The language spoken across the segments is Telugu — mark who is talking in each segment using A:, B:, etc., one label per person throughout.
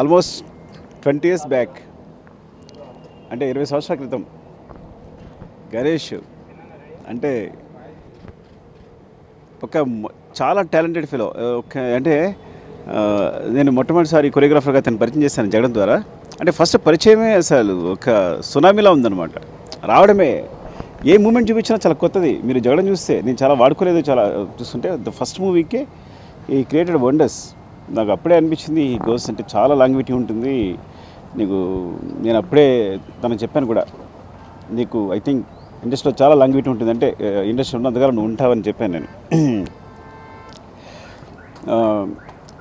A: ఆల్మోస్ట్ 20 years బ్యాక్, అంటే 20 సంవత్సరాల క్రితం గణేష్ అంటే ఒక చాలా టాలెంటెడ్ ఫెలో. అంటే నేను మొట్టమొదటిసారి కొరియోగ్రాఫర్గా తను పరిచయం చేశాను జగడం ద్వారా. అంటే ఫస్ట్ పరిచయమే అసలు ఒక సునామీలా ఉందన్నమాట. రావడమే ఏ మూమెంట్ చూపించినా చాలా కొత్తది. మీరు జగడం చూస్తే నేను చాలా వాడుకోలేదు, చాలా చూస్తుంటే ద ఫస్ట్ మూవీకే ఈ క్రియేటెడ్ వండర్స్. నాకు అప్పుడే అనిపించింది ఈ గోస్ అంటే చాలా లాంగ్విటీ ఉంటుంది నీకు. నేను అప్పుడే తనకు చెప్పాను కూడా, నీకు ఐ థింక్ ఇండస్ట్రీలో చాలా లాంగ్విటీ ఉంటుంది, అంటే ఇండస్ట్రీ ఉన్నందుగా నువ్వు ఉంటావని చెప్పాను నేను.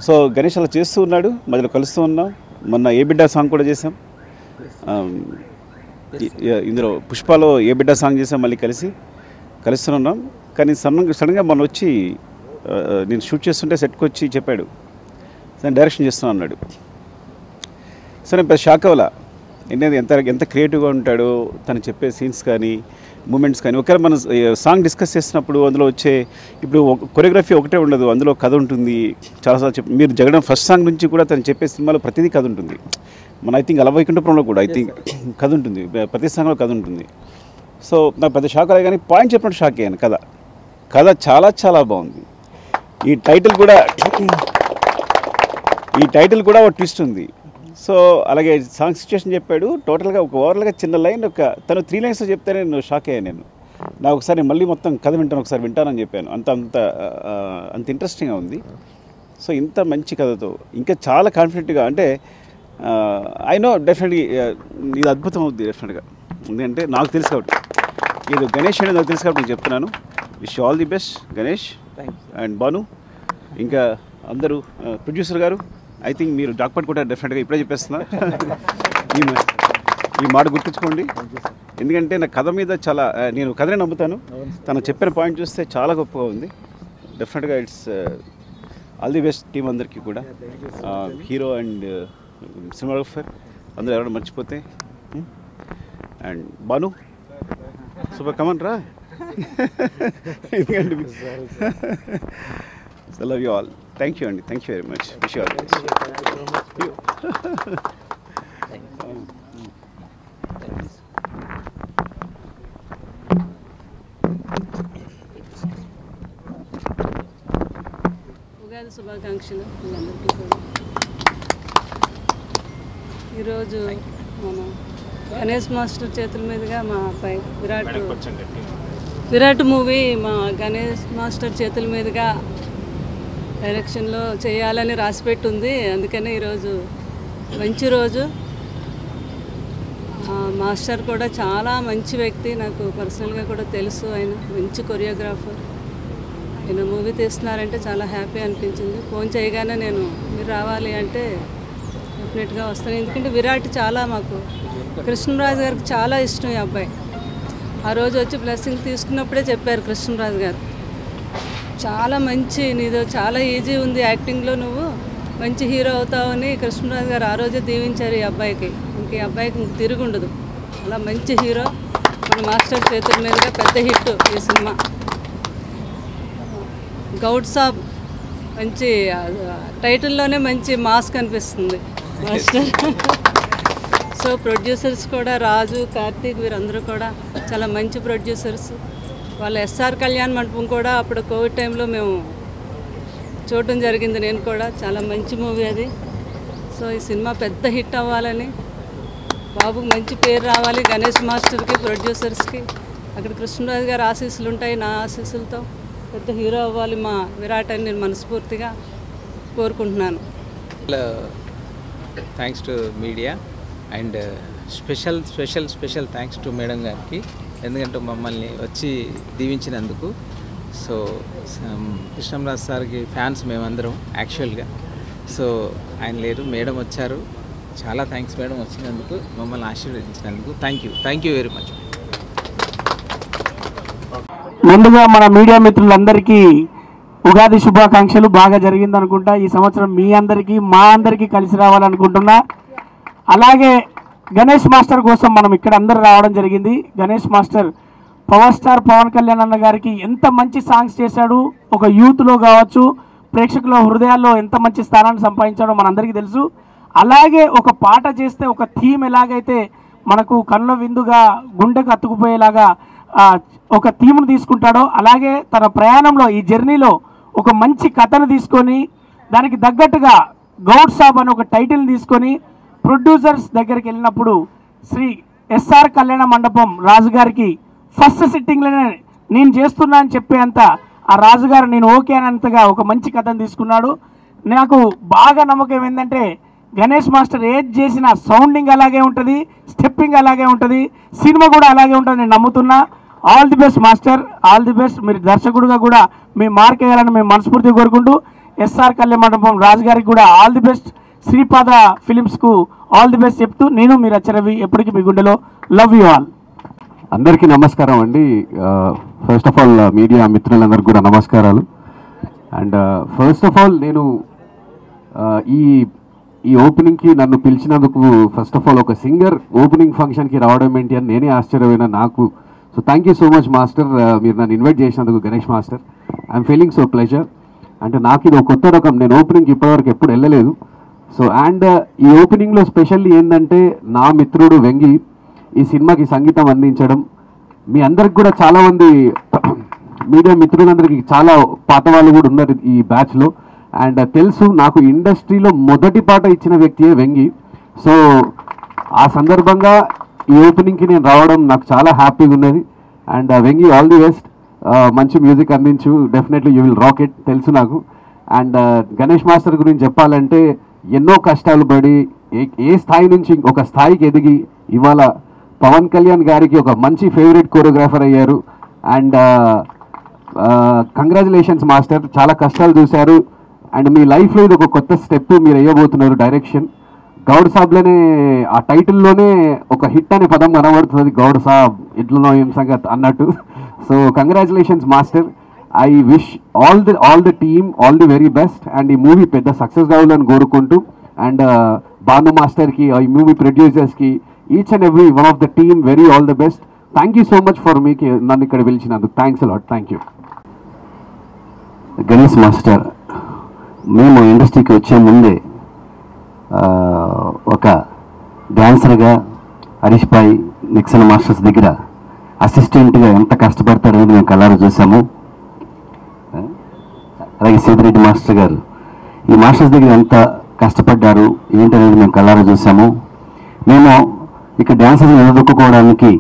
A: సో గణేష్ అలా చేస్తూ ఉన్నాడు, మధ్యలో కలుస్తూ ఉన్నాం. మొన్న ఏ బిడ్డ సాంగ్ కూడా చేసాం, ఇందులో పుష్పలో ఏ బిడ్డ సాంగ్ చేసాం, మళ్ళీ కలుస్తున్నాం. కానీ సడన్గా మొన్న వచ్చి నేను షూట్ చేస్తుంటే సెట్కి వచ్చి చెప్పాడు, నేను డైరెక్షన్ చేస్తున్నాను అన్నాడు. సరే పెద్ద షాక్ అవ్వాల, ఎంత క్రియేటివ్గా ఉంటాడో తను చెప్పే సీన్స్ కానీ మూమెంట్స్ కానీ. ఒకవేళ మనం సాంగ్ డిస్కస్ చేసినప్పుడు అందులో వచ్చే ఇప్పుడు కొరియోగ్రఫీ ఒకటే ఉండదు, అందులో కథ ఉంటుంది. చాలాసార్లు మీరు జగడం ఫస్ట్ సాంగ్ నుంచి కూడా తను చెప్పే సినిమాలో ప్రతిదీ కథ ఉంటుంది. మన ఐ థింక్ అలవైకుంఠపురంలో కూడా ఐ థింక్ కథ ఉంటుంది, ప్రతి సాంగ్లో కథ ఉంటుంది. సో నాకు పెద్ద షాక్ అయ్యా, కానీ పాయింట్ చెప్పినట్టు షాక్ అయ్యాను. కథ చాలా చాలా బాగుంది. ఈ టైటిల్ కూడా ఒక ట్విస్ట్ ఉంది. సో అలాగే సాంగ్ సిచ్యువేషన్ చెప్పాడు. టోటల్గా ఒక ఓవరాల్గా చిన్న లైన్ తను 3 lines చెప్తేనే నేను షాక్ అయ్యాను. నాకు ఒకసారి మళ్ళీ మొత్తం కథ ఒకసారి వింటానని చెప్పాను. అంత ఇంట్రెస్టింగ్గా ఉంది. సో ఇంత మంచి కథతో ఇంకా చాలా కాన్ఫిడెంట్గా, అంటే ఐ నో డెఫినెట్లీ ఇది అద్భుతం అవుద్ది డెఫినెట్గా. ఎందుకంటే నాకు తెలుసు కాబట్టి, ఇది గణేష్ అనేది నాకు తెలుసు కాబట్టి నేను చెప్తున్నాను. Wish all the best Ganesh and Bhanu, ఇంకా అందరూ ప్రొడ్యూసర్ గారు. ఐ థింక్ మీరు జాక్పాట్ కూడా డెఫినెట్గా ఇప్పుడే చెప్పేస్తున్నా. ఈ మాట గుర్తుంచుకోండి, ఎందుకంటే నా కథ మీద చాలా నేను కథనే నమ్ముతాను. తను చెప్పిన పాయింట్ చూస్తే చాలా గొప్పగా ఉంది. డెఫినెట్గా it's all the best team అందరికీ కూడా, హీరో అండ్ సినిమాగ్రాఫర్ అందరూ ఎవరైనా మర్చిపోతే. And Banu super come on. ఎందుకంటే so love you all. Thank you అండి, thank you very much. Wish you all the best.
B: Ugadi శుభాకాంక్షలు అందరికీ కూడా. ఈరోజు మనం గణేష్ మాస్టర్ చేతుల మీదుగా మా అబ్బాయి విరాట్ మూవీ మా గణేష్ మాస్టర్ చేతుల మీదుగా డైరెక్షన్లో చేయాలని రాసిపెట్టి ఉంది. అందుకనే ఈరోజు మంచి రోజు. మాస్టర్ కూడా చాలా మంచి వ్యక్తి, నాకు పర్సనల్గా కూడా తెలుసు. ఆయన మంచి కొరియోగ్రాఫర్. ఆయన మూవీ తీస్తున్నారంటే చాలా హ్యాపీ అనిపించింది. ఫోన్ చేయగానే మీరు రావాలి అంటే డెఫినెట్గా వస్తాను. ఎందుకంటే విరాట్ చాలా మాకు కృష్ణరాజు గారికి చాలా ఇష్టం ఈ అబ్బాయి. ఆ రోజు వచ్చి బ్లెస్సింగ్ తీసుకున్నప్పుడే చెప్పారు కృష్ణరాజు గారు, చాలా మంచి నీదో చాలా ఈజీ ఉంది యాక్టింగ్లో, నువ్వు మంచి హీరో అవుతావని కృష్ణరాజు గారు ఆ రోజే దీవించారు ఈ అబ్బాయికి. ఇంక ఈ అబ్బాయికి ఇంక తిరుగుండదు. అలా మంచి హీరో మన మాస్టర్ చేతుల మీదుగా పెద్ద హిట్ ఈ సినిమా. గౌడ్ సాబ్ మంచి టైటిల్లోనే మంచి మాస్ కనిపిస్తుంది మాస్టర్. సో ప్రొడ్యూసర్స్ కూడా రాజు, కార్తీక్ వీరందరూ కూడా చాలా మంచి ప్రొడ్యూసర్స్. వాళ్ళ ఎస్ఆర్ కళ్యాణ్ మండపం కూడా అప్పుడు కోవిడ్ టైంలో మేము చూడటం జరిగింది. నేను కూడా చాలా మంచి మూవీ అది. సో ఈ సినిమా పెద్ద హిట్ అవ్వాలని, బాబుకి మంచి పేరు రావాలి, గణేష్ మాస్టర్కి, ప్రొడ్యూసర్స్కి, అక్కడ కృష్ణరాజు గారి ఆశీస్సులు ఉంటాయి, నా ఆశీస్సులతో పెద్ద హీరో అవ్వాలి మా విరాట్ అని నేను మనస్ఫూర్తిగా కోరుకుంటున్నాను.
C: Thanks to media and special thanks to madam గారికి, ఎందుకంటే మమ్మల్ని వచ్చి దీవించినందుకు. సో కృష్ణరాజు సార్కి ఫ్యాన్స్ మేమందరం యాక్చువల్గా. సో ఆయన లేరు, మేడం వచ్చారు. చాలా థ్యాంక్స్ మేడం వచ్చినందుకు, మమ్మల్ని ఆశీర్వదించినందుకు. Thank you very much.
D: ముందుగా మన మీడియా మిత్రులందరికీ ఉగాది శుభాకాంక్షలు. బాగా జరిగింది అనుకుంటా ఈ సంవత్సరం. మీ అందరికీ మా అందరికీ కలిసి రావాలనుకుంటున్నా. అలాగే గణేష్ మాస్టర్ కోసం మనం ఇక్కడ అందరూ రావడం జరిగింది. Ganesh master power star Pawan Kalyan అన్న గారికి ఎంత మంచి సాంగ్స్ చేశాడు, ఒక యూత్లో కావచ్చు ప్రేక్షకుల హృదయాల్లో ఎంత మంచి స్థానాన్ని సంపాదించాడో మనందరికీ తెలుసు. అలాగే ఒక పాట చేస్తే ఒక థీమ్ ఎలాగైతే మనకు కళ్ళ విందుగా గుండెకు అతుకుపోయేలాగా ఒక థీమ్ను తీసుకుంటాడో అలాగే తన ప్రయాణంలో ఈ జర్నీలో ఒక మంచి కథను తీసుకొని దానికి తగ్గట్టుగా గౌడ్ సాబ్ అని ఒక టైటిల్ని తీసుకొని ప్రొడ్యూసర్స్ దగ్గరికి వెళ్ళినప్పుడు శ్రీ ఎస్ఆర్ కళ్యాణ మండపం రాజుగారికి ఫస్ట్ సిట్టింగ్లోనే నేను చేస్తున్నా అని చెప్పేంత ఆ రాజుగారు నేను ఓకే అనంతగా ఒక మంచి కథను తీసుకున్నాడు. నాకు బాగా నమ్మకం ఏంటంటే గణేష్ మాస్టర్ ఏది చేసినా సౌండింగ్ అలాగే ఉంటుంది, స్టెప్పింగ్ అలాగే ఉంటుంది, సినిమా కూడా అలాగే ఉంటుంది నేను నమ్ముతున్నా. All the best master, all the best. మీరు దర్శకుడుగా కూడా మీ మార్క్ వేయాలని మేము మనస్ఫూర్తిగా కోరుకుంటూ ఎస్ఆర్ కళ్యాణ మండపం రాజుగారికి కూడా ఆల్ ది బెస్ట్, శ్రీపాద ఫిలిమ్స్కు ఆల్ ది బెస్ట్ చెప్తూ నేను మీరు అచ్చరవి ఎప్పటికీ మీ గుండెలో. Love you all.
E: అందరికీ నమస్కారం అండి. ఫస్ట్ ఆఫ్ ఆల్ మీడియా మిత్రులందరికీ కూడా నమస్కారాలు. అండ్ ఫస్ట్ ఆఫ్ ఆల్ నేను ఈ ఓపెనింగ్కి నన్ను పిలిచినందుకు ఫస్ట్ ఆఫ్ ఆల్ ఒక సింగర్ ఓపెనింగ్ ఫంక్షన్కి రావడం ఏంటి అని నేనే ఆశ్చర్యమైన నాకు. So thank you so much master, మీరు నన్ను ఇన్వైట్ చేసినందుకు Ganesh master. I'm feeling so pleasure. అంటే నాకు ఇది ఒక కొత్త రకం, నేను ఓపెనింగ్కి ఇప్పటివరకు ఎప్పుడు వెళ్ళలేదు. సో అండ్ ఈ ఓపెనింగ్లో స్పెషల్లీ ఏంటంటే నా మిత్రుడు వెంగి ఈ సినిమాకి సంగీతం అందించడం. మీ అందరికి కూడా చాలామంది మీడియా మిత్రులందరికీ చాలా పాత వాళ్ళు కూడా ఉన్నారు ఈ బ్యాచ్లో. అండ్ తెలుసు నాకు ఇండస్ట్రీలో మొదటి పాట ఇచ్చిన వ్యక్తియే వెంగి. సో ఆ సందర్భంగా ఈ ఓపెనింగ్కి నేను రావడం నాకు చాలా హ్యాపీగా ఉన్నది. And Vengi all the best, మంచి మ్యూజిక్ అందించు, definitely you will rock it తెలుసు నాకు. అండ్ గణేష్ మాస్టర్ గురించి చెప్పాలంటే ఎన్నో కష్టాలు పడి ఏ స్థాయి నుంచి ఒక స్థాయికి ఎదిగి ఇవాళ పవన్ కళ్యాణ్ గారికి ఒక మంచి ఫేవరెట్ కోరియోగ్రాఫర్ అయ్యారు. అండ్ కంగ్రాచులేషన్స్ మాస్టర్, చాలా కష్టాలు చూశారు. అండ్ మీ లైఫ్లో ఇది ఒక కొత్త స్టెప్ మీరు వేయబోతున్నారు డైరెక్షన్. గౌడ్ సాబ్లోనే ఆ టైటిల్లోనే ఒక హిట్ అనే పదం కనబడుతుంది, గౌడ్ సాబ్ ఇట్లనో ఏం సంగతి అన్నట్టు. So congratulations master. I wish all the team all the very best. And ఈ మూవీ పెద్ద సక్సెస్ కావాలని కోరుకుంటూ అండ్ భాను మాస్టర్కి ఈ మూవీ ప్రొడ్యూసర్స్కి each and every one of the team very all the best. Thank you so much for మీకి నన్ను ఇక్కడ పిలిచినందుకు. Thanks a lot. Thank you.
F: Ganesh master, మేము ఇండస్ట్రీకి వచ్చే ముందే ఒక డ్యాన్సర్గా హరీష్ భాయ్ నిక్సన్ మాస్టర్స్ దగ్గర అసిస్టెంట్గా ఎంత కష్టపడతారనేది మేము కళ్ళారా చూసాము. అలాగే సీతిరెడ్డి మాస్టర్ గారు ఈ మాస్టర్స్ దగ్గర ఎంత కష్టపడ్డారు ఏంటనేది మేము కళ్ళారా చూసాము. మేము ఇక్కడ డ్యాన్సర్ని నిలదొక్కుకోవడానికి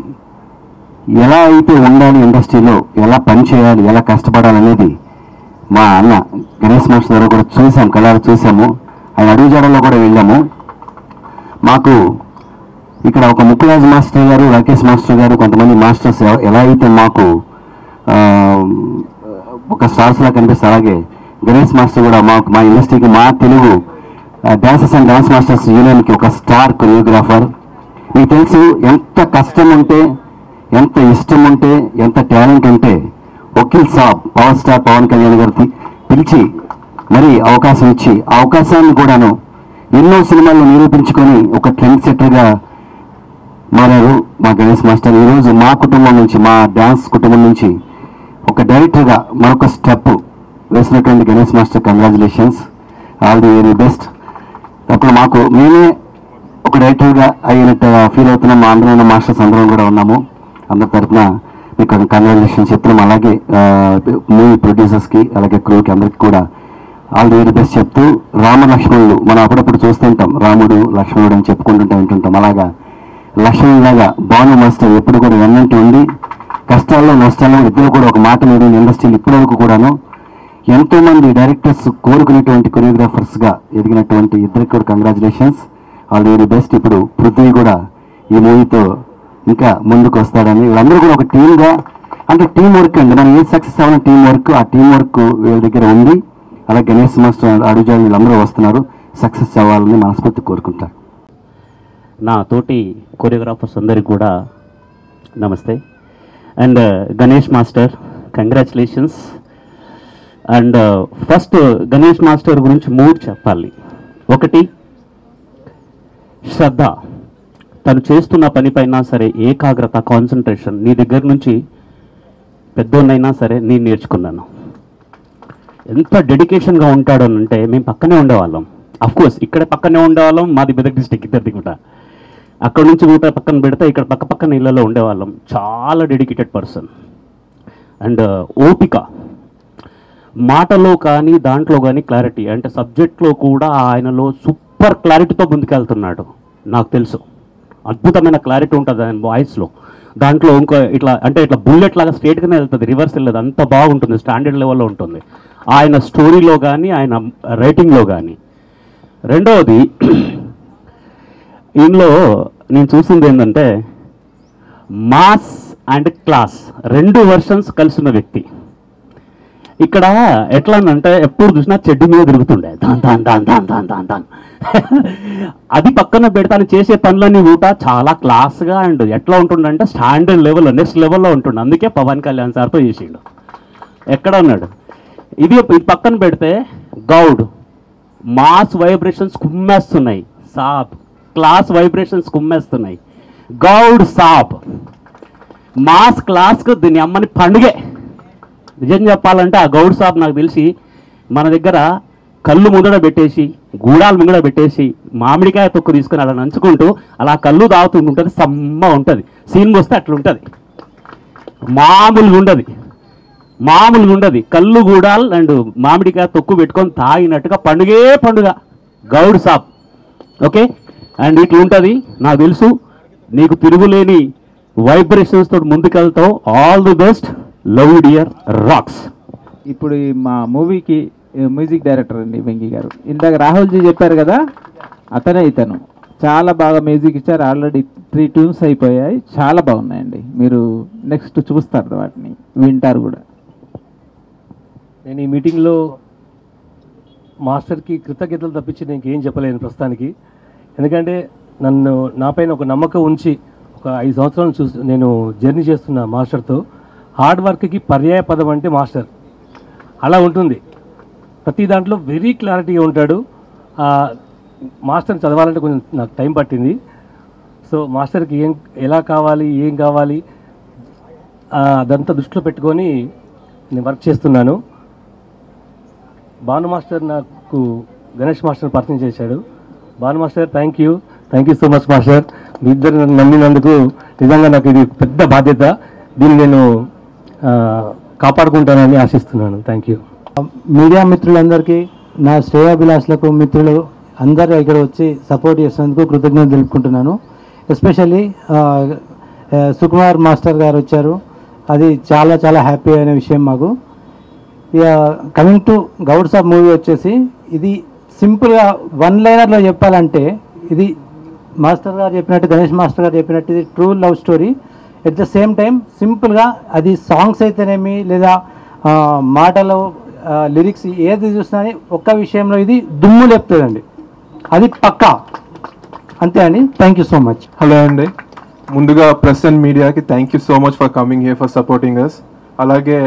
F: ఎలా అయితే ఉండాలి, ఇండస్ట్రీలో ఎలా పని చేయాలి, ఎలా కష్టపడాలనేది మా అన్న గణేష్ మాస్టర్ గారు కూడా చూసాము, కళ్ళారా చూసాము. ఆయన అడుగుజాడల్లో కూడా వెళ్ళాము. మాకు ఇక్కడ ఒక ముక్కురాజు మాస్టర్ గారు, రాకేష్ మాస్టర్ గారు, కొంతమంది మాస్టర్స్ ఎలా అయితే మాకు ఒక స్టార్స్లా కనిపిస్తారు, అలాగే గణేష్ మాస్టర్ కూడా మాకు మా ఇండస్ట్రీకి మా Telugu dancers and dance masters యూనియన్కి ఒక స్టార్ కొరియోగ్రాఫర్. మీకు తెలుసు ఎంత కష్టం ఉంటే, ఎంత ఇష్టం ఉంటే, ఎంత టాలెంట్ ఉంటే వకీల్ సాబ్ పవర్ స్టార్ పవన్ కళ్యాణ్ గారికి పిలిచి మరి అవకాశం ఇచ్చి ఆ అవకాశాన్ని కూడాను ఎన్నో సినిమాల్లో నిరూపించుకొని ఒక ట్రెండ్ సెట్టర్గా మారారు మా గణేష్ మాస్టర్. ఈరోజు మా కుటుంబం నుంచి, మా డ్యాన్స్ కుటుంబం నుంచి ఒక డైరెక్టర్గా మరొక స్టెప్ వేసినటువంటి Ganesh master congratulations, all the very best. అప్పుడు మాకు మేమే ఒక డైరెక్టర్గా అయినట్టు ఫీల్ అవుతున్నాం. మా అందరూ మాస్టర్స్ అందరం కూడా ఉన్నాము. అందరి తరఫున మీకు కంగ్రాచులేషన్స్ చెప్తున్నాం. అలాగే మూవీ ప్రొడ్యూసర్స్కి అలాగే క్రూకి అందరికి కూడా ఆల్ ది వెరీ బెస్ట్ చెప్తూ, రామ లక్ష్మణుడు మనం అప్పుడప్పుడు చూస్తుంటాం, రాముడు లక్ష్మణుడు అని చెప్పుకుంటుంటా వింటుంటాం. అలాగా లక్ష్మణులాగా భాను మాస్టర్ ఎప్పుడు కూడా వెన్నంటి ఉండి కష్టాల్లో నష్టాల్లో ఇద్దరు కూడా ఒక మాట మీద ఇండస్ట్రీలు ఇప్పటివరకు కూడాను ఎంతోమంది డైరెక్టర్స్ కోరుకునేటువంటి కొరియోగ్రాఫర్స్గా ఎదిగినటువంటి ఇద్దరికి కూడా congratulations, all the very best. ఇప్పుడు పృథ్వీ కూడా ఈ మూవీతో ఇంకా ముందుకు వస్తాడని వీళ్ళందరూ కూడా ఒక టీమ్గా, అంటే టీం వర్క్ అండి, మనం ఏది సక్సెస్ అవ్వాలని టీం వర్క్, ఆ టీం వర్క్ వీళ్ళ దగ్గర ఉంది. అలాగే గణేష్ మాస్టర్ అడుగుజాడు వీళ్ళందరూ వస్తున్నారు, సక్సెస్ అవ్వాలని మనస్ఫూర్తి కోరుకుంటారు.
G: నా తోటి కొరియోగ్రాఫర్స్ అందరికీ కూడా నమస్తే. And Ganesh master congratulations. And first Ganesh master గురించి 3 చెప్పాలి. ఒకటి శ్రద్ధ, తను చేస్తున్న పనిపైనా సరే ఏకాగ్రత, కాన్సన్ట్రేషన్. నీ దగ్గర నుంచి పెద్దోన్నైనా సరే నేను నేర్చుకున్నాను. ఎంత డెడికేషన్గా ఉంటాడు అంటే మేము పక్కనే ఉండేవాళ్ళం. కోర్స్ ఇక్కడ పక్కనే ఉండేవాళ్ళం, మాది మెదక్ డిస్ట్రిక్ట్ ఇద్దరిది కూడా. అక్కడ నుంచి కూడా పక్కన పెడితే ఇక్కడ పక్కన ఇళ్ళలో ఉండేవాళ్ళం. చాలా డెడికేటెడ్ పర్సన్ అండ్ ఓపిక, మాటలో కానీ దాంట్లో కానీ క్లారిటీ, అంటే సబ్జెక్ట్లో కూడా ఆయనలో సూపర్ క్లారిటీతో ముందుకెళ్తున్నాడు. నాకు తెలుసు అద్భుతమైన క్లారిటీ ఉంటుంది ఆయన వాయిస్లో. దాంట్లో ఇంకో ఇట్లా బుల్లెట్ లాగా స్ట్రేట్గానే వెళ్తుంది, రివర్స్ వెళ్ళదు, అంత బాగుంటుంది, స్టాండర్డ్ లెవెల్లో ఉంటుంది ఆయన స్టోరీలో కానీ ఆయన రైటింగ్లో కానీ. రెండవది ఇందులో నేను చూసింది ఏంటంటే మాస్ అండ్ క్లాస్ రెండు వర్షన్స్ కలిసిన వ్యక్తి. ఇక్కడ ఎట్లా అంటే ఎప్పుడు చూసినా చెడ్డు మీద తిరుగుతుండే దాన్ దాన్ దాన్ దాన్ దాన్ దాన్ దాన్ అది పక్కన పెడతాను. చేసే పనులన్నీ కూడా చాలా క్లాస్గా అండ్ ఎట్లా ఉంటుండంటే స్టాండర్డ్ లెవెల్లో, నెక్స్ట్ లెవెల్లో ఉంటుండే. అందుకే పవన్ కళ్యాణ్ సార్తో చేసిండు. ఎక్కడ ఉన్నాడు ఇది పక్కన పెడితే గౌడ్ మాస్ వైబ్రేషన్స్ కుమ్మేస్తున్నాయి, సాబ్ క్లాస్ వైబ్రేషన్స్ కుమ్మేస్తున్నాయి. గౌడ్ సాబ్ మాస్ క్లాస్కు దీని అమ్మని పండుగే. నిజం చెప్పాలంటే ఆ గౌడ్ సాబ్ నాకు తెలిసి మన దగ్గర కళ్ళు ముందడ పెట్టేసి, గూడాలు ముందడ పెట్టేసి, మామిడికాయ తొక్కు తీసుకుని అలా నంచుకుంటూ అలా కళ్ళు తాగుతుంటుంది, సమ్మ ఉంటుంది. సీన్ వస్తే అట్లుంటుంది, మామూలుగా ఉండదు. కళ్ళు గూడాలు అండ్ మామిడికాయ తొక్కు పెట్టుకొని తాగినట్టుగా పండుగే పండుగ గౌడ్ సాబ్. ఓకే, అండ్ ఇట్లుంటుంది. నాకు తెలుసు నీకు తిరుగులేని వైబ్రేషన్స్ తోటి ముందుకెళ్తావు. All the best, love you dear, rocks.
C: ఇప్పుడు మా మూవీకి మ్యూజిక్ డైరెక్టర్ అండి వెంకీ గారు. ఇందాక రాహుల్జీ చెప్పారు కదా, అతనే ఇతను. చాలా బాగా మ్యూజిక్ ఇచ్చారు. ఆల్రెడీ 3 ట్యూన్స్ అయిపోయాయి, చాలా బాగున్నాయండి. మీరు నెక్స్ట్ చూస్తారు వాటిని, వింటారు కూడా.
H: నేను ఈ మీటింగ్లో మాస్టర్కి కృతజ్ఞతలు తప్పించి నేను ఇంకేం చెప్పలేను ప్రస్తుతానికి. ఎందుకంటే నా పైన ఒక నమ్మకం ఉంచి ఒక 5 సంవత్సరాలు నేను జర్నీ చేస్తున్నా మాస్టర్తో. హార్డ్ వర్క్కి పర్యాయ పదం అంటే మాస్టర్ అలా ఉంటుంది. ప్రతి దాంట్లో వెరీ క్లారిటీగా ఉంటాడు. మాస్టర్ని చదవాలంటే కొంచెం నాకు టైం పట్టింది. సో మాస్టర్కి ఎలా కావాలి, ఏం కావాలి అదంతా దృష్టిలో పెట్టుకొని నేను వర్క్ చేస్తున్నాను. భాను మాస్టర్ నాకు గణేష్ మాస్టర్ పరిచయం చేశాడు. Bhanu master thank you so much master. మీ ఇద్దరు నన్ను నమ్మినందుకు నిజంగా నాకు ఇది పెద్ద బాధ్యత. దీన్ని నేను కాపాడుకుంటానని ఆశిస్తున్నాను. Thank you.
I: మీడియా మిత్రులందరికీ, నా శ్రేయాభిలాషులకు మిత్రులు అందరూ ఇక్కడ వచ్చి సపోర్ట్ చేసినందుకు కృతజ్ఞతలు తెలుపుకుంటున్నాను. ఎస్పెషల్లీ సుకుమార్ మాస్టర్ గారు వచ్చారు, అది చాలా చాలా హ్యాపీ అయిన విషయం మాకు. ఇక coming to Goud Saab movie వచ్చేసి, ఇది సింపుల్గా 1 లైనర్లో చెప్పాలంటే ఇది మాస్టర్ గారు చెప్పినట్టు, గణేష్ మాస్టర్ గారు చెప్పినట్టు ఇది true love story. At the same time సింపుల్గా అది సాంగ్స్ అయితేనేమి లేదా మాటలు లిరిక్స్ ఏది చూసినా ఒక్క విషయంలో ఇది దుమ్ము లేపుతుందండి, అది పక్కా. అంతే అండి. Thank you so much.
J: Hello అండి, ముందుగా ప్రెస్ అండ్ మీడియాకి thank you so much for coming here, for supporting us. అలాగే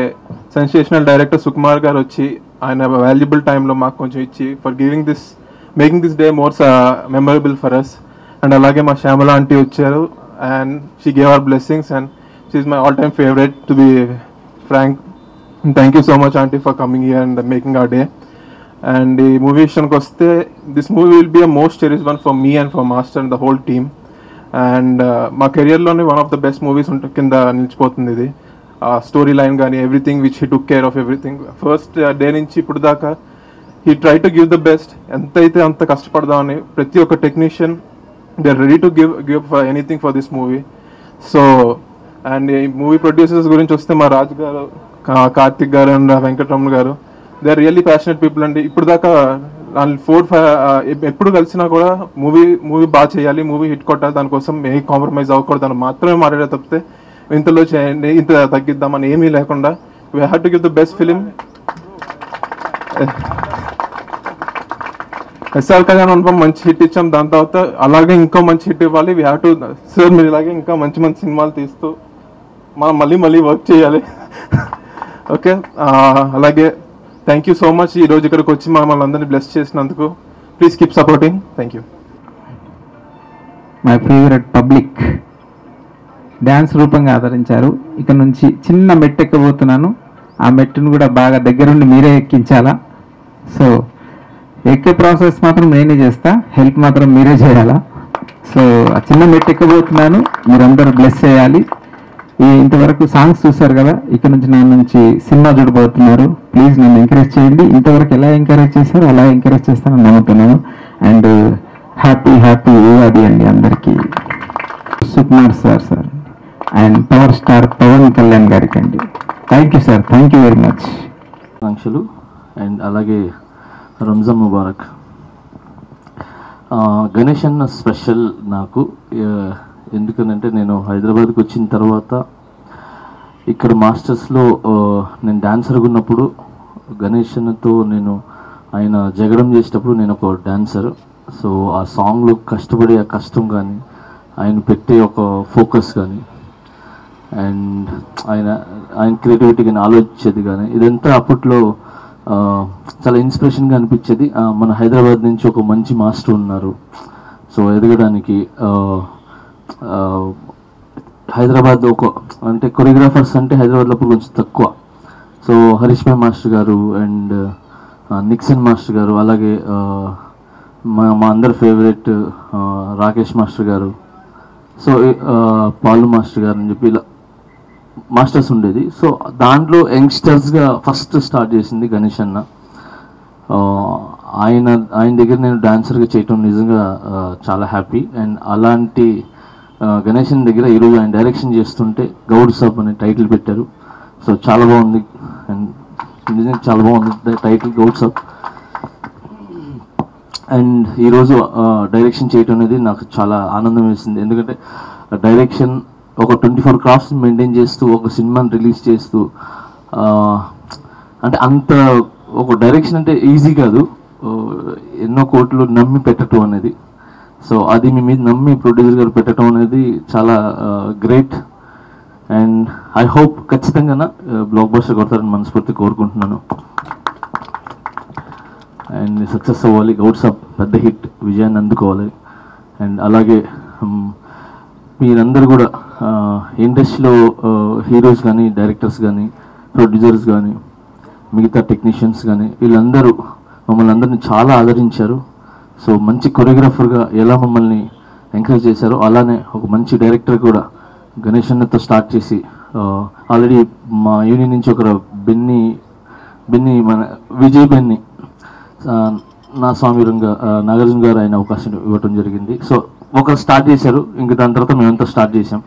J: సెన్సేషనల్ డైరెక్టర్ సుకుమార్ గారు వచ్చి ఆయన వాల్యుబుల్ టైంలో మాకు కొంచెం ఇచ్చి for making this day more memorable for us. And అలాగే మా శ్యామల ఆంటీ వచ్చారు and she gave her blessings and she is my all-time favorite, to be frank. And thank you so much auntie for coming here and making our day. And the movie vision koste, this movie will be a most cherished one for me and for master and the whole team. And my career lo one of the best movies kinda nilichipotundi idi. Story line gaani everything which he took care of everything. First day nunchi ippudu daaka he tried to give the best. Enta aithe anta kashtapadamani prati oka technician they are ready to give for anything for this movie. So and movie producers gurinchi vaste ma Raj garu, Karthik garu and Venkatramana garu, they are really passionate people. And ippudu daaka 4-5 eppudu kalisina kuda movie baa cheyali, movie hit kottali, dani kosam A compromise అవ్వకూడదు అని మాత్రమే మాట్లాడే తప్పితే ఇంతలో చేయండి ఇంత తగ్గిద్దామని ఏమీ లేకుండా we have to give the best film. SR Kalyan Anupam మంచి హిట్ ఇచ్చాం, దాని తర్వాత అలాగే ఇంకో మంచి హిట్ ఇవ్వాలి. వీ హ్యావ్ టు సార్ మీరు ఇలాగే ఇంకా మంచి మంచి సినిమాలు తీస్తూ మనం మళ్ళీ వర్క్ చేయాలి. ఓకే, అలాగే థ్యాంక్ యూ సో మచ్ ఈ రోజు ఇక్కడికి వచ్చి మమ్మల్ని అందరినీ బ్లెస్ చేసినందుకు. Please keep supporting. Thank you.
C: My favourite public dance రూపంగా ఆదరించారు. ఇక నుంచి చిన్న మెట్టు ఎక్కబోతున్నాను, ఆ మెట్టును కూడా బాగా దగ్గరుండి మీరే ఎక్కించాలా. సో
K: ఎక్కే ప్రాసెస్ మాత్రం నేనే చేస్తా, హెల్ప్ మాత్రం మీరే చేయాలా. సో ఆ చిన్న మెట్ ఎక్కబోతున్నాను, మీరందరూ బ్లెస్ చేయాలి. ఇంతవరకు సాంగ్స్ చూసారు కదా, ఇక్కడ నుంచి నా నుంచి సినిమా చూడబోతున్నారు. ప్లీజ్ నన్ను ఎంకరేజ్ చేయండి. ఇంతవరకు ఎలా ఎంకరేజ్ చేశారో అలా ఎంకరేజ్ చేస్తానని నమ్ముతున్నాను. అండ్ హ్యాపీ ఉగాది అండి అందరికీ. Sukumar sir and power star Pawan Kalyan గారికి అండి. Thank you sir, thank you very much.
L: ఆకాంక్షలు అండ్ అలాగే రంజాన్ ముబారక్. గణేష్ అన్న స్పెషల్ నాకు, ఎందుకనంటే నేను హైదరాబాద్కి వచ్చిన తర్వాత ఇక్కడ మాస్టర్స్లో నేను డాన్సర్గా ఉన్నప్పుడు గణేష్ అన్నతో నేను ఆయన జగడం చేసేటప్పుడు నేను ఒక డాన్సర్. సో ఆ సాంగ్లో కష్టపడే ఆ కష్టం కానీ, ఆయన పెట్టే ఒక ఫోకస్ కానీ, అండ్ ఆయన క్రియేటివిటీ కానీ, ఆలోచించేది కానీ, ఇదంతా అప్పట్లో చాలా ఇన్స్పిరేషన్గా అనిపించేది. మన హైదరాబాద్ నుంచి ఒక మంచి మాస్టర్ ఉన్నారు. సో ఎదగడానికి హైదరాబాద్ అంటే కొరియోగ్రాఫర్స్ అంటే హైదరాబాద్లో కొంచెం తక్కువ. సో హరీష్ భాయ్ మాస్టర్ గారు అండ్ నిక్సన్ మాస్టర్ గారు, అలాగే మా అందరి ఫేవరెట్ రాకేష్ మాస్టర్ గారు, సో పాలు మాస్టర్ గారు అని చెప్పి ఇలా మాస్టర్స్ ఉండేది. సో దాంట్లో యంగ్స్టర్స్గా ఫస్ట్ స్టార్ట్ చేసింది గణేష్ అన్న. ఆయన దగ్గర నేను డాన్సర్గా చేయటం నిజంగా చాలా హ్యాపీ. అండ్ అలాంటి గణేష్ అన్న దగ్గర ఈరోజు ఆయన డైరెక్షన్ చేస్తుంటే గౌడ్ సాబ్ అనే టైటిల్ పెట్టారు. సో చాలా బాగుంది, అండ్ నిజంగా చాలా బాగుంది టైటిల్ గౌడ్ సాబ్. అండ్ ఈరోజు డైరెక్షన్ చేయటం అనేది నాకు చాలా ఆనందం వేసింది. ఎందుకంటే డైరెక్షన్ ఒక 24 క్రాఫ్ట్స్ మెయింటైన్ చేస్తూ ఒక సినిమాని రిలీజ్ చేస్తూ, అంటే అంత ఒక డైరెక్షన్ అంటే ఈజీ కాదు, ఎన్నో కోట్లు నమ్మి పెట్టడం అనేది. సో అది మీ మీద నమ్మి ప్రొడ్యూసర్ గారు పెట్టడం అనేది చాలా గ్రేట్. అండ్ ఐ హోప్ ఖచ్చితంగా బ్లాక్ బస్టర్ కొడతారని మనస్ఫూర్తి కోరుకుంటున్నాను. అండ్ సక్సెస్ అవ్వాలి, గౌడ్ సాబ్ పెద్ద హిట్ విజయాన్ని అందుకోవాలి. అండ్ అలాగే మీరందరూ కూడా ఇండస్ట్రీలో హీరోస్ కానీ, డైరెక్టర్స్ కానీ, ప్రొడ్యూసర్స్ కానీ, మిగతా టెక్నీషియన్స్ కానీ, వీళ్ళందరూ మమ్మల్ని అందరినీ చాలా ఆదరించారు. సో మంచి కొరియోగ్రాఫర్గా ఎలా మమ్మల్ని ఎంకరేజ్ చేశారో అలానే ఒక మంచి డైరెక్టర్ కూడా గణేష్ అన్నతో స్టార్ట్ చేసి, ఆల్రెడీ మా యూనియన్ నుంచి ఒకరు బెన్ని మన విజయ్ బెన్ని నా స్వామిరంగా నాగార్జున గారు ఆయన అవకాశం ఇవ్వటం జరిగింది. సో ఒకరు స్టార్ట్ చేశారు, ఇంక దాని తర్వాత మేమంతా స్టార్ట్ చేసాం.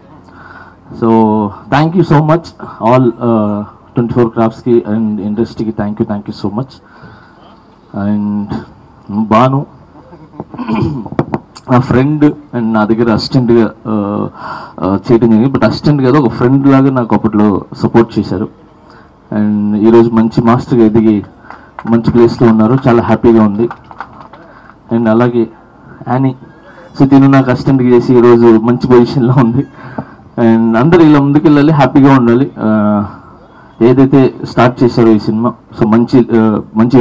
L: So thank you so much all 24 క్రాఫ్ట్స్కి అండ్ ఇండస్ట్రీకి thank you so much. And Bhanu నా ఫ్రెండ్ అండ్ నా దగ్గర అసిస్టెంట్గా చేయడం జరిగింది. బట్ అసిస్టెంట్ కాదు, ఒక ఫ్రెండ్ లాగా నాకు అప్పట్లో సపోర్ట్ చేశారు. అండ్ ఈరోజు మంచి మాస్టర్గా ఎదిగి మంచి ప్లేస్లో ఉన్నారు, చాలా హ్యాపీగా ఉంది. అండ్ అలాగే యానీ, సో తిను నాకు అసిస్టెంట్గా చేసి ఈరోజు మంచి పొజిషన్లో ఉంది. అండ్ అందరు ఇలా ముందుకెళ్ళాలి, హ్యాపీగా ఉండాలి. ఏదైతే స్టార్ట్ చేశారో ఈ సినిమా, సో మంచి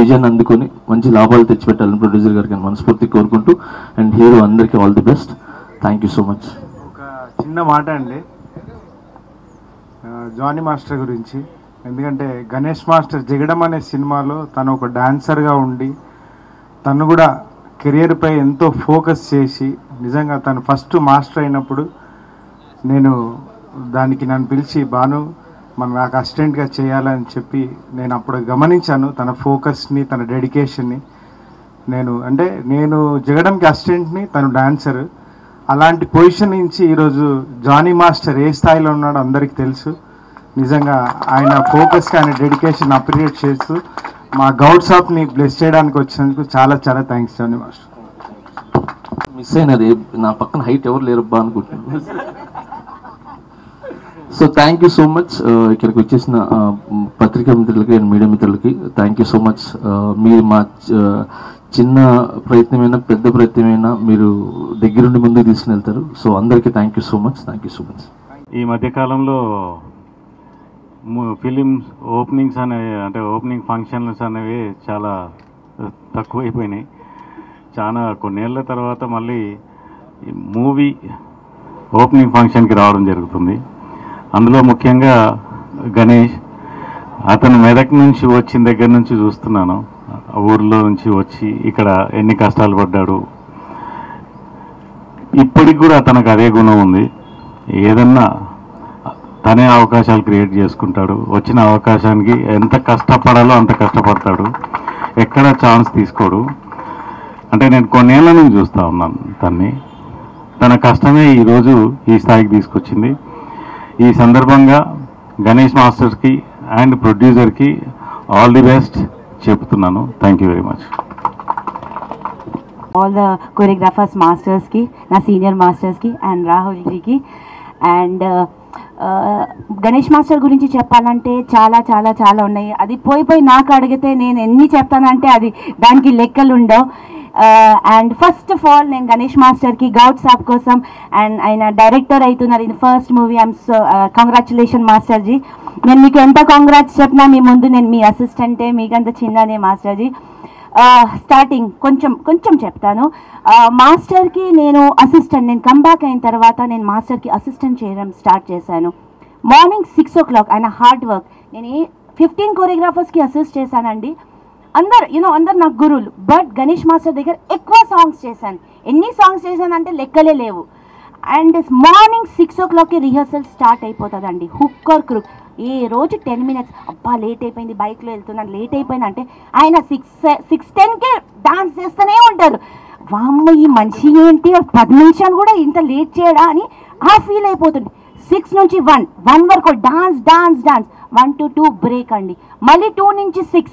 L: విజయాన్ని అందుకొని మంచి లాభాలు తెచ్చిపెట్టాలని ప్రొడ్యూసర్ గారికి మనస్ఫూర్తి కోరుకుంటూ, అండ్ హీరో అందరికీ all the best. Thank you so much.
M: ఒక చిన్న మాట అండి జానీ మాస్టర్ గురించి. ఎందుకంటే గణేష్ మాస్టర్ జగడం అనే సినిమాలో తను ఒక డాన్సర్గా ఉండి తను కూడా కెరియర్పై ఎంతో ఫోకస్ చేసి, నిజంగా తను ఫస్ట్ మాస్టర్ అయినప్పుడు దానికి నన్ను పిలిచి బాను నాకు అసిస్టెంట్గా చేయాలని చెప్పి నేను అప్పుడు గమనించాను తన ఫోకస్ని, తన డెడికేషన్ని. నేను జగడంకి అసిస్టెంట్ని, తను డాన్సర్. అలాంటి పొజిషన్ నుంచి ఈరోజు జానీ మాస్టర్ ఏ స్థాయిలో ఉన్నాడో అందరికీ తెలుసు. నిజంగా ఆయన ఫోకస్కి, ఆయన డెడికేషన్ అప్రిషియేట్ చేస్తూ మా గౌడ్ షాప్ని బ్లెస్ చేయడానికి వచ్చినందుకు చాలా చాలా థ్యాంక్స్ జానీ మాస్టర్.
L: మిస్ అయినది, నా పక్కన హైట్ ఎవరు లేరబ్బా అనుకుంటున్నాను. So thank you so much. ఇక్కడికి వచ్చేసిన పత్రికా మిత్రులకి అండ్ మీడియా మిత్రులకి థ్యాంక్ యూ సో మచ్. మీరు మా చిన్న ప్రయత్నమైనా పెద్ద ప్రయత్నమైనా మీరు దగ్గరుండి ముందుకు తీసుకుని వెళ్తారు. సో అందరికీ థ్యాంక్ యూ సో మచ్.
N: ఈ మధ్యకాలంలో ఫిలిమ్స్ ఓపెనింగ్స్ అనేవి, అంటే ఓపెనింగ్ ఫంక్షన్స్ అనేవి చాలా తక్కువైపోయినాయి. చాలా కొన్నేళ్ల తర్వాత మళ్ళీ మూవీ ఓపెనింగ్ ఫంక్షన్కి రావడం జరుగుతుంది. అందులో ముఖ్యంగా గణేష్, అతను మెదక్ నుంచి వచ్చిన దగ్గర నుంచి చూస్తున్నాను. ఊర్లో నుంచి వచ్చి ఇక్కడ ఎన్ని కష్టాలు పడ్డాడు. ఇప్పటికి కూడా తనకు అదే గుణం ఉంది. ఏదన్నా తనే అవకాశాలు క్రియేట్ చేసుకుంటాడు. వచ్చిన అవకాశానికి ఎంత కష్టపడాలో అంత కష్టపడతాడు. ఎక్కడ ఛాన్స్ తీసుకోడు. అంటే నేను కొన్నేళ్ల నుంచి చూస్తూ ఉన్నాను తన్ని. తన కష్టమే ఈరోజు ఈ స్థాయికి తీసుకొచ్చింది. ఈ సందర్భంగా గణేష్ మాస్టర్కి అండ్ ప్రొడ్యూసర్కి ఆల్ ది బెస్ట్ చెప్తున్నాను. Thank you very much.
O: All the choreographers మాస్టర్స్కి, నా సీనియర్ మాస్టర్స్కి అండ్ రాహుల్ జీకి. అండ్ గణేష్ మాస్టర్ గురించి చెప్పాలంటే చాలా చాలా చాలా ఉన్నాయి. అది పోయి నాకు అడిగితే నేను ఎన్ని చెప్తానంటే అది దానికి లెక్కలు ఉండవు. అండ్ ఫస్ట్ ఆఫ్ ఆల్ నేను గణేష్ మాస్టర్కి గౌడ్ సాబ్ కోసం అండ్ ఆయన డైరెక్టర్ అవుతున్నారు in first movie. I'm so congratulation మాస్టర్జీ. నేను మీకు ఎంత కాంగ్రాట్స్ చెప్పినా మీ ముందు నేను మీ అసిస్టెంటే, మీకంత చిన్ననే మాస్టర్జీ. స్టార్టింగ్ కొంచెం చెప్తాను. మాస్టర్కి నేను అసిస్టెంట్, నేను కంబ్యాక్ అయిన తర్వాత నేను మాస్టర్కి అసిస్టెంట్ చేయడం స్టార్ట్ చేశాను. మార్నింగ్ 6 o'clock ఆయన హార్డ్ వర్క్. నేను 15 కొరియోగ్రాఫర్స్కి అసిస్ట్ చేశానండి. అందరు నాకు గురువులు. బట్ గణేష్ మాస్టర్ దగ్గర ఎక్కువ సాంగ్స్ చేశాను. ఎన్ని సాంగ్స్ చేశానంటే లెక్కలే లేవు. అండ్ మార్నింగ్ 6 o'clockకి రిహర్సల్ స్టార్ట్ అయిపోతుందండి. Hook or crook. ఏ రోజు 10 minutes అబ్బా లేట్ అయిపోయింది, బైక్లో వెళ్తున్నాను లేట్ అయిపోయింది అంటే ఆయన 6:10కే డాన్స్ చేస్తూనే ఉంటారు. వామ్మ ఈ మనిషి ఏంటి 10 నిమిషాలు కూడా ఇంత లేట్ చేయడా అని ఆ ఫీల్ అయిపోతుంది. 6 నుంచి 1 వరకు డాన్స్ 1 to 2 బ్రేక్ అండి. మళ్ళీ 2 నుంచి 6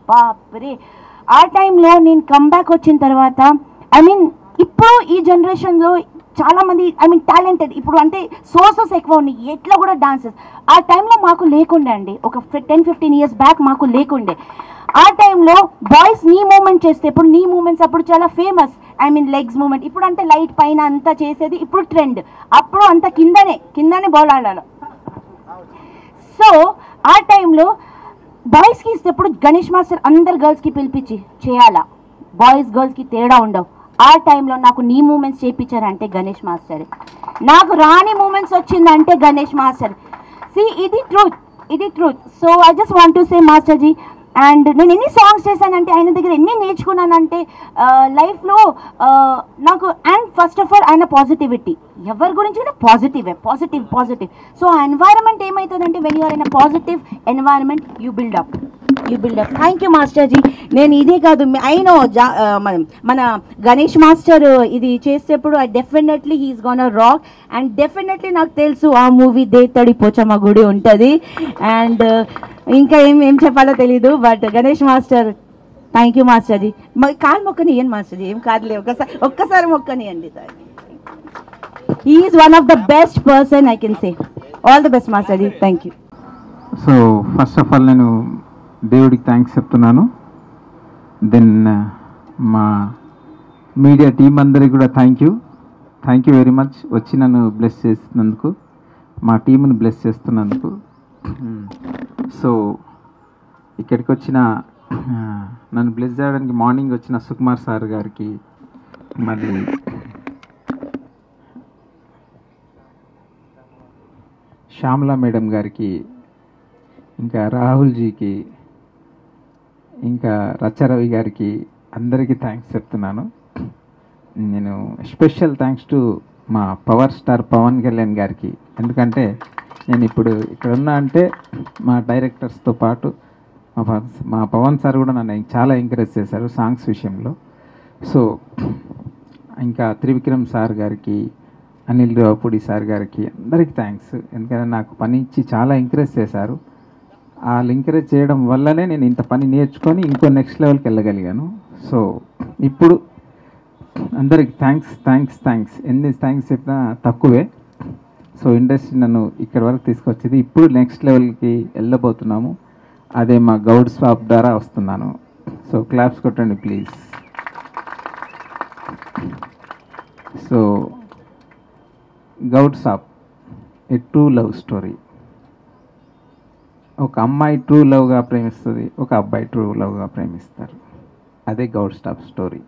O: బాప్రే. ఆ టైంలో నేను కంబ్యాక్ వచ్చిన తర్వాత ఇప్పుడు ఈ జనరేషన్లో చాలామంది టాలెంటెడ్ ఇప్పుడు అంటే సోర్సెస్ ఎక్కువ ఉన్నాయి, ఎట్లా కూడా డాన్సెస్. ఆ టైంలో మాకు లేకుండే అండి. ఒక 10-15 years బ్యాక్ మాకు లేకుండే. ఆ టైంలో బాయ్స్ నీ మూమెంట్ చేస్తే ఇప్పుడు నీ మూమెంట్స్ అప్పుడు చాలా ఫేమస్. Legs moment. ఇప్పుడు అంటే లైట్ పైన అంతా చేసేది ఇప్పుడు ట్రెండ్. అప్పుడు అంత కిందనే బాల్ ఆడాలి. సో ఆ టైంలో బాయ్స్కి ఇస్తే ఇప్పుడు గణేష్ మాస్టర్ అందరు గర్ల్స్కి పిలిపించి చేయాలా, బాయ్స్ గర్ల్స్కి తేడా ఉండవు. ఆ టైంలో నాకు నీ మూమెంట్స్ చేయించారంటే గణేష్ మాస్టర్. నాకు రాని మూమెంట్స్ వచ్చిందంటే గణేష్ మాస్టర్. ఇది truth. So I just want to say మాస్టర్జీ. అండ్ నేను ఎన్ని సాంగ్స్ చేశానంటే ఆయన దగ్గర ఎన్ని నేర్చుకున్నానంటే లైఫ్లో నాకు. అండ్ ఫస్ట్ ఆఫ్ ఆల్ ఆయన పాజిటివిటీ. ఎవరి గురించి కూడా పాజిటివ్. సో ఆ ఎన్వైరన్మెంట్ ఏమవుతుందంటే when you're in a positive environment you build up. Thank you మాస్టర్జీ. నేను ఇదే కాదు అయినో మన గణేష్ మాస్టర్ ఇది చేసేప్పుడు definitely he's gonna rock. And definitely నాకు తెలుసు ఆ మూవీ దేతడి పోచమ్మ గుడి ఉంటుంది. అండ్ ఇంకా ఏం చెప్పాలో తెలీదు. But Ganesh master thank you మాస్టర్జీ. కాలు మొక్కనియండి మాస్టర్జీ. ఏం కాదులే, ఒక్కసారి మొక్కనియండి. He is one of the best person I can say. All the best మాస్టర్జీ. Thank you.
K: So first of all నేను దేవుడికి థ్యాంక్స్ చెప్తున్నాను. దెన్ మా మీడియా టీం అందరికి కూడా థ్యాంక్ యూ వెరీ మచ్. వచ్చి నన్ను బ్లెస్ చేస్తున్నందుకు, మా టీంని బ్లెస్ చేస్తున్నందుకు. సో ఇక్కడికి వచ్చిన నన్ను బ్లెస్ చేయడానికి మార్నింగ్ వచ్చిన సుకుమార్ సార్ గారికి, మళ్ళీ శ్యామలా మేడం గారికి, ఇంకా రాహుల్ జీకి, ఇంకా రచారవి గారికి అందరికీ థ్యాంక్స్ చెప్తున్నాను. నేను స్పెషల్ థ్యాంక్స్ టు మా పవర్ స్టార్ పవన్ కళ్యాణ్ గారికి. ఎందుకంటే నేను ఇప్పుడు ఇక్కడ ఉన్నా అంటే మా డైరెక్టర్స్తో పాటు మా పవన్ సార్ కూడా నన్ను చాలా ఎంకరేజ్ చేశారు సాంగ్స్ విషయంలో. సో ఇంకా త్రివిక్రమ్ సార్ గారికి, అనిల్ రావుపూడి సార్ గారికి అందరికీ థ్యాంక్స్. ఎందుకంటే నాకు పని ఇచ్చి చాలా ఎంకరేజ్ చేశారు. వాళ్ళు ఎంకరేజ్ చేయడం వల్లనే నేను ఇంత పని నేర్చుకొని ఇంకో నెక్స్ట్ లెవెల్కి వెళ్ళగలిగాను. సో ఇప్పుడు అందరికి థ్యాంక్స్. ఎన్ని థ్యాంక్స్ చెప్పినా తక్కువే. సో ఇండస్ట్రీ నన్ను ఇక్కడ వరకు తీసుకొచ్చింది. ఇప్పుడు నెక్స్ట్ లెవెల్కి వెళ్ళబోతున్నాము. అదే మా గౌడ్ స్వాప్ ద్వారా వస్తున్నాను. సో క్లాప్స్ కొట్టండి ప్లీజ్. సో గౌడ్ సాప్ ఏ ట్రూ లవ్ స్టోరీ. ఒక అమ్మాయి ట్రూ లవ్గా ప్రేమిస్తుంది, ఒక అబ్బాయి ట్రూ లవ్గా ప్రేమిస్తారు. అదే గౌడ్ స్టాప్ స్టోరీ.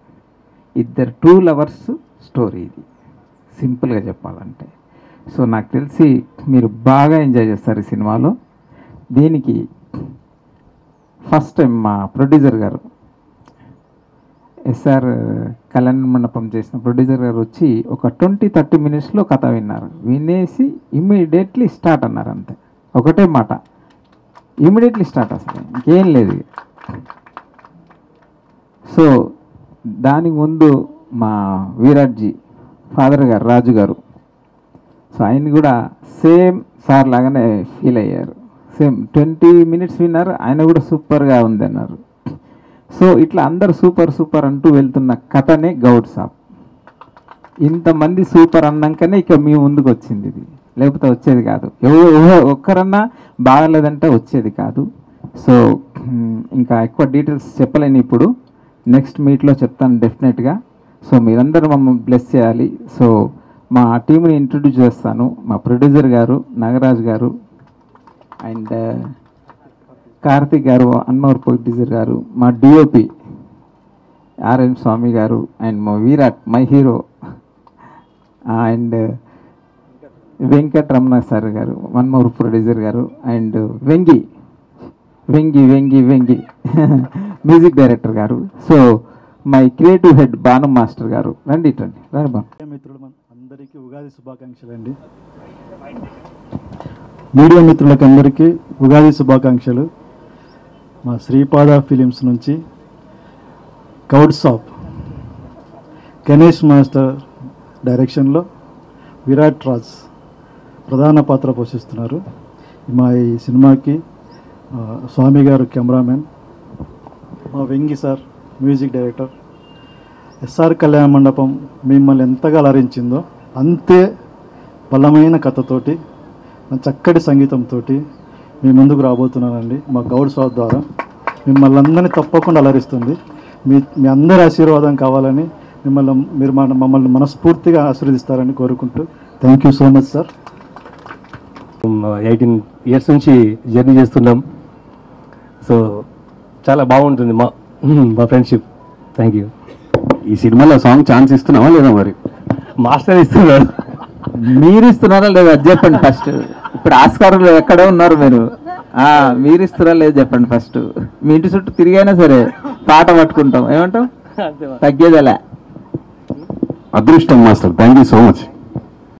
K: ఇద్దరు ట్రూ లవర్స్ స్టోరీ ఇది, సింపుల్గా చెప్పాలంటే. సో నాకు తెలిసి మీరు బాగా ఎంజాయ్ చేస్తారు ఈ సినిమాలో. దీనికి ఫస్ట్ టైం మా ప్రొడ్యూసర్ గారు ఎస్ఆర్ కళ్యాణ మండపం చేసిన ప్రొడ్యూసర్ గారు వచ్చి ఒక 20-30 మినిట్స్లో కథ విన్నారు. వినేసి ఇమ్మీడియట్లీ స్టార్ట్ అన్నారు. అంతే, ఒకటే మాట, ఇమ్మీడియట్లీ స్టార్ట్. అసలు ఇంకేం లేదు. సో దానికి ముందు మా విరాట్జీ ఫాదర్ గారు రాజు గారు, సో ఆయన కూడా సేమ్ సార్ లాగానే ఫీల్ అయ్యారు. సేమ్ 20 మినిట్స్ విన్నారు, ఆయన కూడా సూపర్గా ఉంది అన్నారు. సో ఇట్లా అందరు సూపర్ సూపర్ అంటూ వెళ్తున్న కథనే గౌడ్ సాబ్. ఇంతమంది సూపర్ అన్నాకనే ఇక మీ ముందుకు వచ్చింది ఇది, లేకపోతే వచ్చేది కాదు. ఒక్కరన్నా బాగలేదంటే వచ్చేది కాదు. సో ఇంకా ఎక్కువ డీటెయిల్స్ చెప్పలేను ఇప్పుడు, నెక్స్ట్ మీట్లో చెప్తాను డెఫినెట్గా. సో మీరందరూ మమ్మల్ని బ్లెస్ చేయాలి. సో మా టీంని ఇంట్రడ్యూస్ చేస్తాను. మా ప్రొడ్యూసర్ గారు నాగరాజ్ గారు, అండ్ కార్తిక్ గారు, అన్నవర్ ప్రొడ్యూసర్ గారు, మా డిఓపి ఆర్ఎన్ స్వామి గారు, అండ్ మా Virat my hero, and Venkataramana sir గారు, అన్నవర్ ప్రొడ్యూసర్ గారు, అండ్ వెంగి మ్యూజిక్ డైరెక్టర్ గారు. So my creative head Bhanu master గారు. రండి బాను.
P: మిత్రులు అందరికీ ఉగాది శుభాకాంక్షలు అండి. మీడియా మిత్రులకు అందరికీ ఉగాది శుభాకాంక్షలు. మా శ్రీపాద ఫిలిమ్స్ నుంచి గౌడ్ సాబ్ గణేష్ మాస్టర్ డైరెక్షన్లో విరాట్ రాజ్ ప్రధాన పాత్ర పోషిస్తున్నారు. మా ఈ సినిమాకి స్వామి గారు కెమెరామెన్, మా Vengi sir music director. SR Kalyana Mandapam మిమ్మల్ని ఎంతగా అలరించిందో అంతే బలమైన కథతోటి, చక్కటి సంగీతంతో మీ ముందుకు రాబోతున్నానండి. మా గౌడ్ సాబ్ ద్వారా మిమ్మల్ని అందరినీ తప్పకుండా అలరిస్తుంది. మీ అందరి ఆశీర్వాదం కావాలని మమ్మల్ని మనస్ఫూర్తిగా ఆశీర్వదిస్తారని కోరుకుంటూ thank you so much sir.
H: 18 years నుంచి జర్నీ చేస్తున్నాం. సో చాలా బాగుంటుంది మా ఫ్రెండ్షిప్. Thank you.
E: ఈ సినిమాలో సాంగ్ ఛాన్స్ ఇస్తున్నావా లేదా? మరి
H: మాస్టర్ ఇస్తున్నారు.
K: మీరు ఇస్తున్నారా లేదా అది చెప్పండి ఫస్ట్. ఇప్పుడు ఆస్కార్లో ఎక్కడ ఉన్నారు మీరు? మీరు ఇస్తారా లేదు చెప్పండి ఫస్ట్. మీ ఇంటి చుట్టూ తిరిగైనా సరే పాట పట్టుకుంటాం. ఏమంటాం? తగ్గేదలే.
E: అదృష్టం master. Thank you so much.